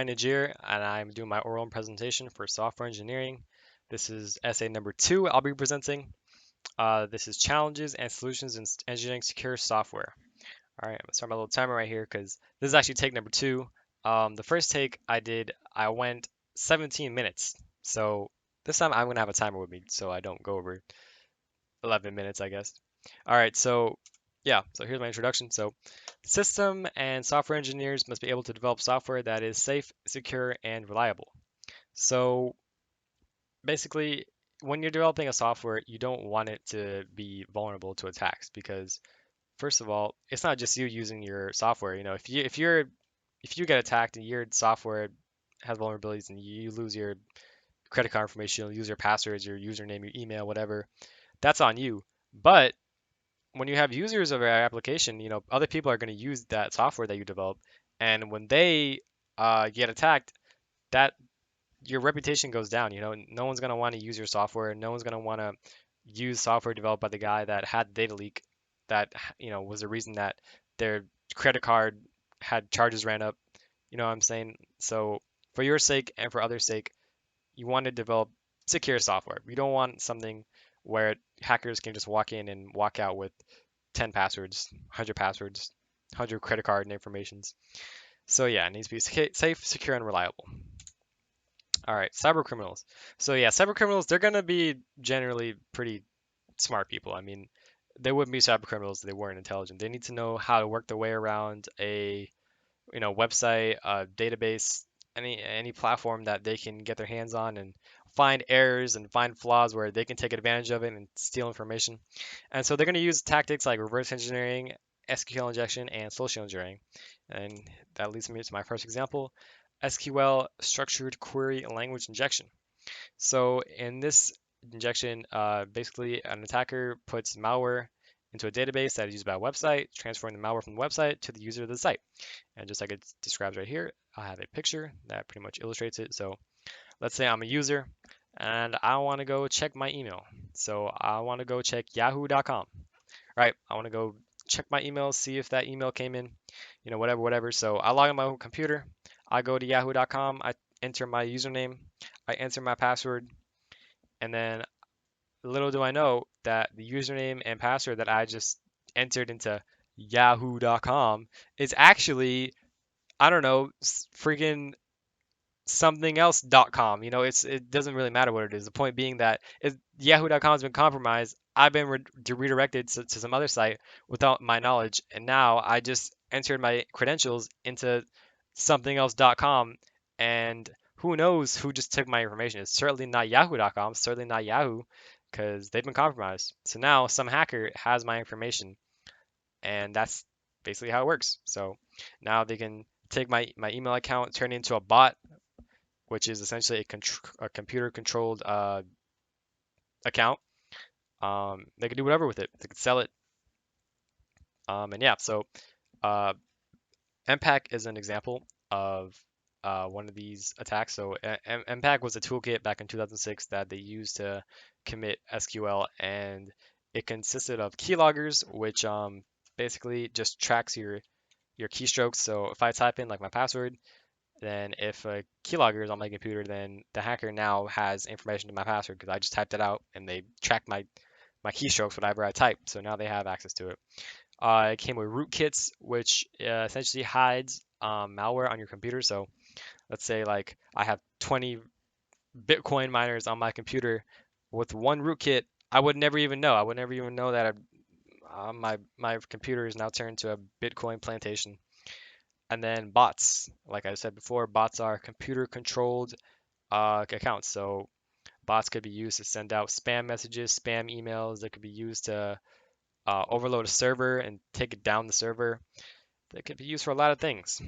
Nigeria, and I'm doing my oral presentation for software engineering. This is essay number 2 I'll be presenting. This is challenges and solutions in engineering secure software. All right, I'm gonna start my little timer right here because this is actually take number 2. The first take I went 17 minutes. So this time I'm gonna have a timer with me so I don't go over 11 minutes, I guess. All right, so yeah, so here's my introduction. So system and software engineers must be able to develop software that is safe, secure, and reliable. So basically, when you're developing a software, you don't want it to be vulnerable to attacks because first of all, it's not just you using your software. If you get attacked and your software has vulnerabilities and you lose your credit card information, you'll lose your passwords, your username, your email, whatever, that's on you. But when you have users of your application, other people are going to use that software that you develop, and when they get attacked, that your reputation goes down. No one's going to want to use your software. No one's going to want to use software developed by the guy that had the data leak that was the reason that their credit card had charges ran up. You know what I'm saying? So for your sake and for others' sake, you want to develop secure software. You don't want something where hackers can just walk in and walk out with 10 passwords, 100 passwords, 100 credit card informations. So yeah, it needs to be safe, secure, and reliable. All right, cyber criminals. So yeah, cyber criminals, they're gonna be generally pretty smart people. I mean, they wouldn't be cyber criminals if they weren't intelligent. They need to know how to work their way around a website, a database, any platform that they can get their hands on and find errors and find flaws where they can take advantage of it and steal information. And so they're going to use tactics like reverse engineering, SQL injection, and social engineering. And that leads me to my first example, SQL structured query language injection. So in this injection, basically an attacker puts malware into a database that is used by a website, transferring the malware from the website to the user of the site. And just like it describes right here, I have a picture that pretty much illustrates it. So let's say I'm a user and I want to go check my email. So I want to go check yahoo.com, right? I want to go check my email, see if that email came in, whatever. So I log on my own computer. I go to yahoo.com. I enter my username. I enter my password. And then little do I know that the username and password that I just entered into yahoo.com is actually, I don't know, freaking something else.com. It doesn't really matter what it is. The point being that if yahoo.com has been compromised, I've been redirected to some other site without my knowledge, and now I just entered my credentials into something else.com, and who knows who just took my information. It's certainly not yahoo.com, certainly not Yahoo, because they've been compromised. So now some hacker has my information, and that's basically how it works. So now they can take my email account, turn it into a bot, which is essentially a computer controlled account. They can do whatever with it. They can sell it. And yeah, so uh, MPAC is an example of one of these attacks. So MPAC was a toolkit back in 2006 that they used to commit SQL, and it consisted of keyloggers, which basically just tracks your keystrokes. So if I type in like my password, then if a keylogger is on my computer, then the hacker now has information to my password because I just typed it out and they track my keystrokes whatever I type. So now they have access to it. It came with rootkits, which essentially hides malware on your computer. So let's say like I have 20 Bitcoin miners on my computer with one rootkit. I would never even know. I would never even know that my computer is now turned to a Bitcoin plantation. And then bots, like I said before, bots are computer controlled accounts. So bots could be used to send out spam messages, spam emails. They could be used to overload a server and take it down the server. They could be used for a lot of things.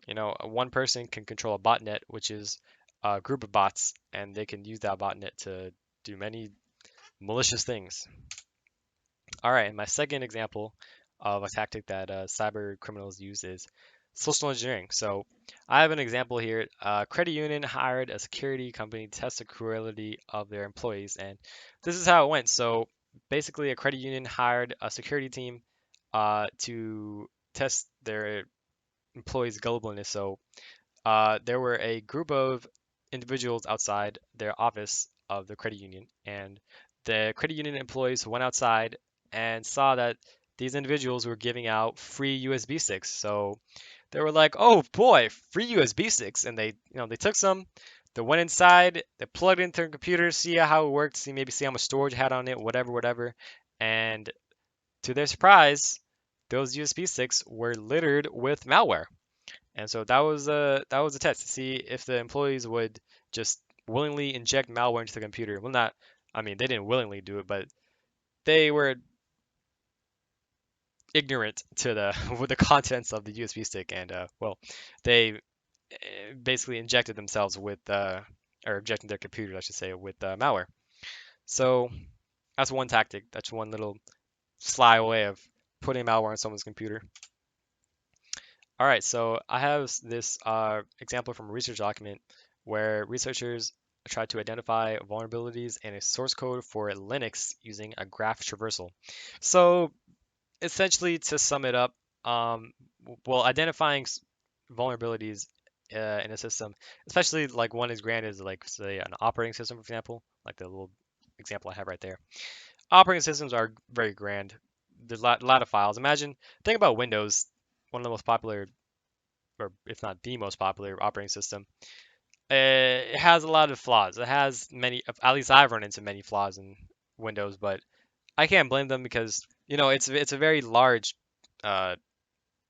One person can control a botnet, which is a group of bots, and they can use that botnet to do many malicious things. All right, and my second example of a tactic that cyber criminals use is social engineering. So I have an example here. Credit union hired a security company to test the credulity of their employees, and this is how it went. So basically, a credit union hired a security team to test their employees' gullibility. So there were a group of individuals outside their office of the credit union, and the credit union employees went outside and saw that these individuals were giving out free USB sticks. So they were like, "Oh boy, free USB sticks!" And they took some. They went inside, they plugged it into their computer, see how it worked, see how much storage it had on it, whatever, whatever. And to their surprise, those USB sticks were littered with malware. And so that was a test to see if the employees would just willingly inject malware into the computer. Well, not, I mean, they didn't willingly do it, but they were ignorant to the with the contents of the USB stick, and well, they basically injected themselves with or injecting their computers, I should say, with malware. So that's one tactic. That's one little sly way of putting malware on someone's computer. All right, so I have this example from a research document where researchers tried to identify vulnerabilities in a source code for Linux using a graph traversal. So essentially, to sum it up, well, identifying vulnerabilities in a system, especially like one as grand as like say an operating system, for example, like the little example I have right there. Operating systems are very grand. There's a lot of files. Think about Windows, one of the most popular, or if not the most popular operating system. It has a lot of flaws. It has many, at least I've run into many flaws in Windows, but I can't blame them because it's a very large uh,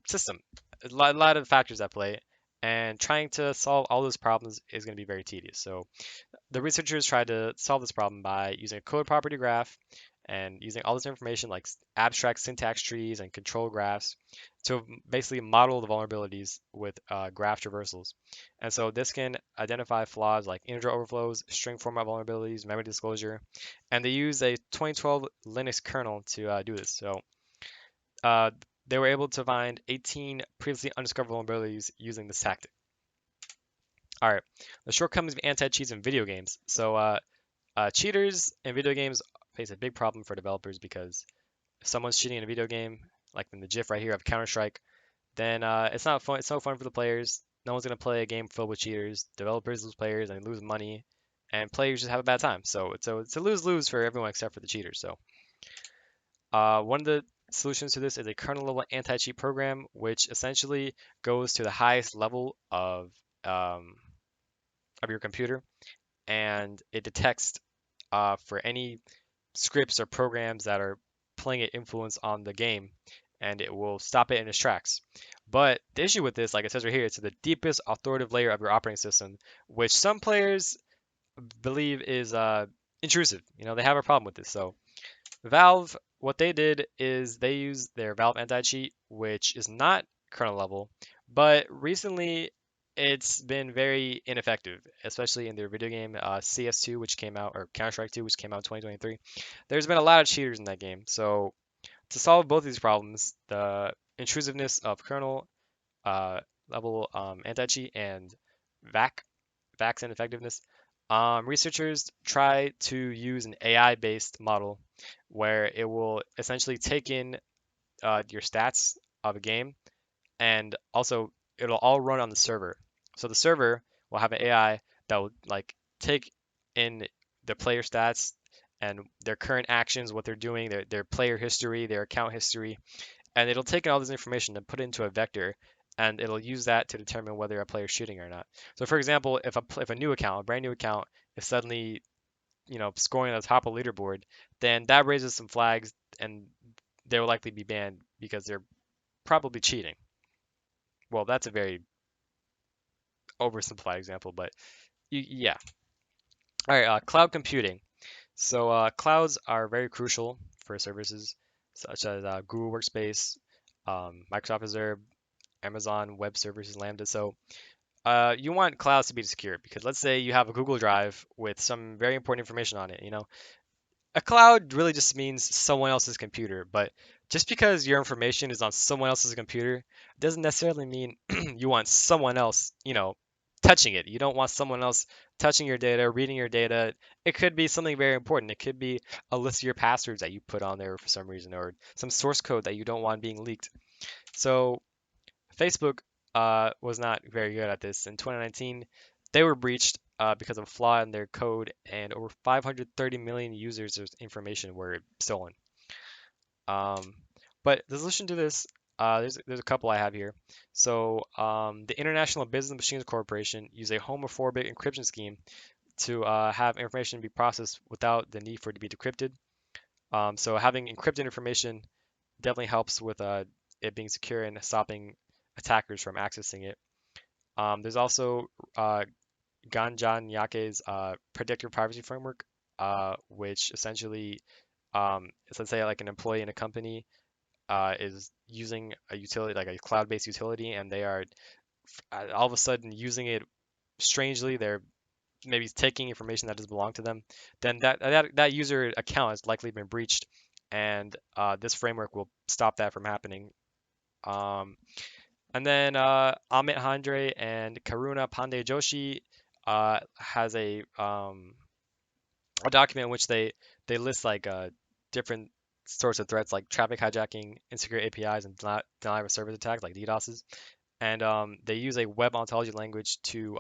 system, a lot of factors at play, and trying to solve all those problems is going to be very tedious. So the researchers tried to solve this problem by using a code property graph and using all this information like abstract syntax trees and control graphs to basically model the vulnerabilities with graph traversals. And so this can identify flaws like integer overflows, string format vulnerabilities, memory disclosure, and they use a 2012 Linux kernel to do this. So uh, they were able to find 18 previously undiscovered vulnerabilities using this tactic. All right, the shortcomings of anti-cheats in video games. So cheaters in video games face a big problem for developers because if someone's cheating in a video game, like in the GIF right here of Counter-Strike, then it's not fun. It's no fun for the players. No one's gonna play a game filled with cheaters. Developers lose players and lose money, and players just have a bad time. So it's a lose-lose for everyone except for the cheaters. So one of the solutions to this is a kernel-level anti-cheat program, which essentially goes to the highest level um, of your computer, and it detects for any scripts or programs that are playing an influence on the game, and it will stop it in its tracks. But the issue with this, like it says right here, it's the deepest authoritative layer of your operating system, which some players believe is intrusive. They have a problem with this. So Valve, what they did is they used their Valve anti-cheat, which is not kernel level, but recently it's been very ineffective, especially in their video game CS2, which came out, or Counter-Strike 2, which came out in 2023. There's been a lot of cheaters in that game. So to solve both these problems, the intrusiveness of kernel uh, level anti-cheat and VAC, VAC's ineffectiveness, researchers try to use an AI-based model where it will essentially take in your stats of a game, and also it'll all run on the server. So the server will have an AI that will like take in the player stats and their current actions, what they're doing, their player history, their account history, and it'll take in all this information and put it into a vector, and it'll use that to determine whether a player is shooting or not. So for example, if a new account, a brand new account, is suddenly scoring at the top of the leaderboard, then that raises some flags, and they will likely be banned because they're probably cheating. Well, that's a very oversimplified example, but yeah. All right, cloud computing. So clouds are very crucial for services such as Google Workspace, Microsoft Azure, Amazon Web Services, Lambda. So you want clouds to be secure because let's say you have a Google Drive with some very important information on it. A cloud really just means someone else's computer, but just because your information is on someone else's computer doesn't necessarily mean you want someone else, touching it. You don't want someone else touching your data, reading your data. It could be something very important. It could be a list of your passwords that you put on there for some reason, or some source code that you don't want being leaked. So Facebook was not very good at this. In 2019, they were breached because of a flaw in their code, and over 530 million users' information were stolen. Um, but the solution to this, there's a couple I have here. So the International Business Machines Corporation use a homophobic encryption scheme to have information be processed without the need for it to be decrypted. So having encrypted information definitely helps with it being secure and stopping attackers from accessing it. There's also Ganjan Yake's predictive privacy framework, which essentially is, let's say, like an employee in a company is using a utility, like a cloud-based utility, and they are all of a sudden using it strangely. They're maybe taking information that doesn't belong to them. Then that user account has likely been breached, and this framework will stop that from happening. Um, and then Amit Handre and Karuna Pandey Joshi has a document in which they list like different sorts of threats like traffic hijacking, insecure APIs, and denial of service attacks like DDoSes. And they use a web ontology language to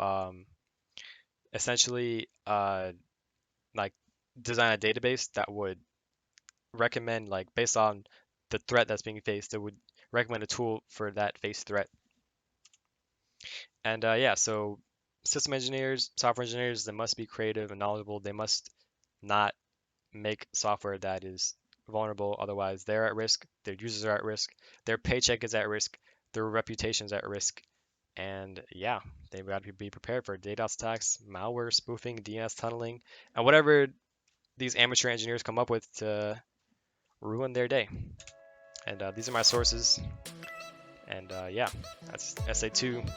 essentially like design a database that would recommend, like based on the threat that's being faced, it would recommend a tool for that face threat. And yeah, so system engineers, software engineers, they must be creative and knowledgeable. They must not make software that is vulnerable. Otherwise, they're at risk, their users are at risk, their paycheck is at risk, their reputation is at risk. And yeah, they've got to be prepared for DDoS attacks, malware, spoofing, DNS tunneling, and whatever these amateur engineers come up with to ruin their day. And these are my sources. And yeah, that's SA2.